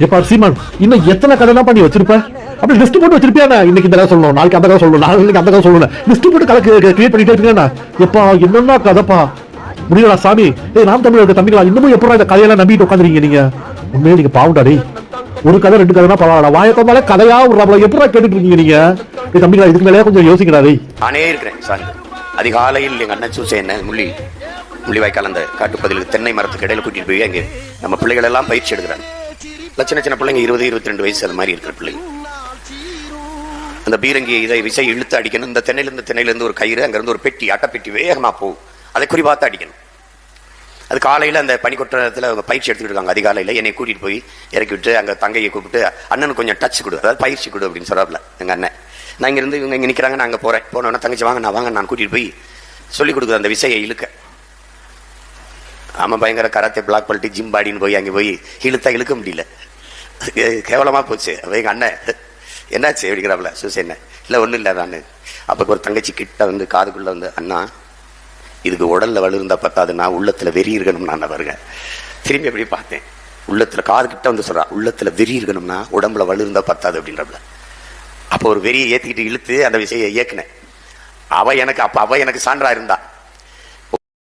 எப்பா சீமான், இன்னும் எத்தனை கதை தான் பண்ணி வச்சிருப்ப? அப்படி லிஸ்ட் போட்டு வச்சிருப்பியா? இன்னைக்கு இந்த கதை சொல்லணும், நாளைக்கு அந்த கதை சொல்லணும், நாளைக்கு அந்த கதை சொல்லணும், லிஸ்ட் போட்டு கதை கிரியேட் பண்ணிட்டே இருக்கீங்க. எப்பா என்னன்னா கதைப்பா முடியலா சாமி. நாம் தமிழ் இருக்க தம்பிங்களா, இன்னமும் எப்படா இந்த கதையெல்லாம் நம்பிட்டு உட்காந்துருக்கீங்க நீங்க? உண்மையே நீங்க பாவுண்டாடே. ஒரு கதை ரெண்டு கதைனா பரவாயில்ல, வாயத்தோம்னாலே கதையா விடுறாப்ல. எப்படா கேட்டுட்டு இருக்கீங்க நீங்க? தம்பிங்களா இதுக்கு மேலே கொஞ்சம் யோசிக்கிறாரே. நானே இருக்கிறேன் சார். அதிகாலையில் எங்க அண்ணன் சூசை என்ன முள்ளிவாய்க்கால் அந்த காட்டுப்பதில் தென்னை மரத்துக்கு இடையில கூட்டிட்டு போய் அங்கே நம்ம பிள்ளைகள் எல்லாம் பயிற்சி எடுக்கிறாங்க. சின்ன சின்ன பிள்ளைங்க 20-22 வயசு அது மாதிரி இருக்கிற பிள்ளைங்க. அந்த பீரங்கி இதை விசை இழுத்து அடிக்கணும். இந்த தென்னையிலிருந்து ஒரு கயிறு, அங்கிருந்து ஒரு பெட்டி, அட்டைப்பெட்டி வேகமா போகும். அதை குறிப்பாத்து அடிக்கணும். அது காலையில அந்த பனிக்கொட்டத்தில் அவங்க பயிற்சி எடுத்துக்கிட்டு இருக்காங்க. அதிகாலையில என்னை கூட்டிட்டு போய் இறக்கி விட்டு அங்க தங்கையை கூப்பிட்டு, அண்ணனுக்கு கொஞ்சம் டச் கொடு, அதாவது பயிற்சி கொடு அப்படின்னு சொல்றாப்ல எங்க அண்ணன். நான் இங்க இருந்து இவங்க இங்க நிக்கிறாங்க, நான் அங்க போறேன். போனோன்னா தங்கச்சி வாங்க நான் கூட்டிட்டு போய் சொல்லிக் கொடுக்குற அந்த விசையை இழுக்க. ஆமா, பயங்கர கராத்தே பிளாக் பல்ட்டி ஜிம் பாடின்னு போய் அங்கே போய் இழுக்க முடியல. கேவலமா போச்சு. எங்க அண்ணன் என்னாச்சு அப்படிங்கிறாப்ல. சூசை என்ன இல்லை ஒன்றும் இல்லை. நான் அப்போ ஒரு தங்கச்சி கிட்ட வந்து காதுக்குள்ள வந்து, அண்ணா இதுக்கு உடல்ல வலு இருந்தா பத்தாதுன்னா உள்ளத்துல வெறி இருக்கணும். நான் வருங்க திரும்பி எப்படி பார்த்தேன், உள்ளத்துல காது கிட்ட வந்து சொல்றா, உள்ளத்துல வெறி இருக்கணும்னா உடம்புல வலு இருந்தா பத்தாது அப்படின்றப்பல. அப்போ ஒரு வெறியை ஏத்திக்கிட்டு இழுத்து அந்த விஷயம் இயக்குனேன். அவ எனக்கு சான்றா இருந்தா.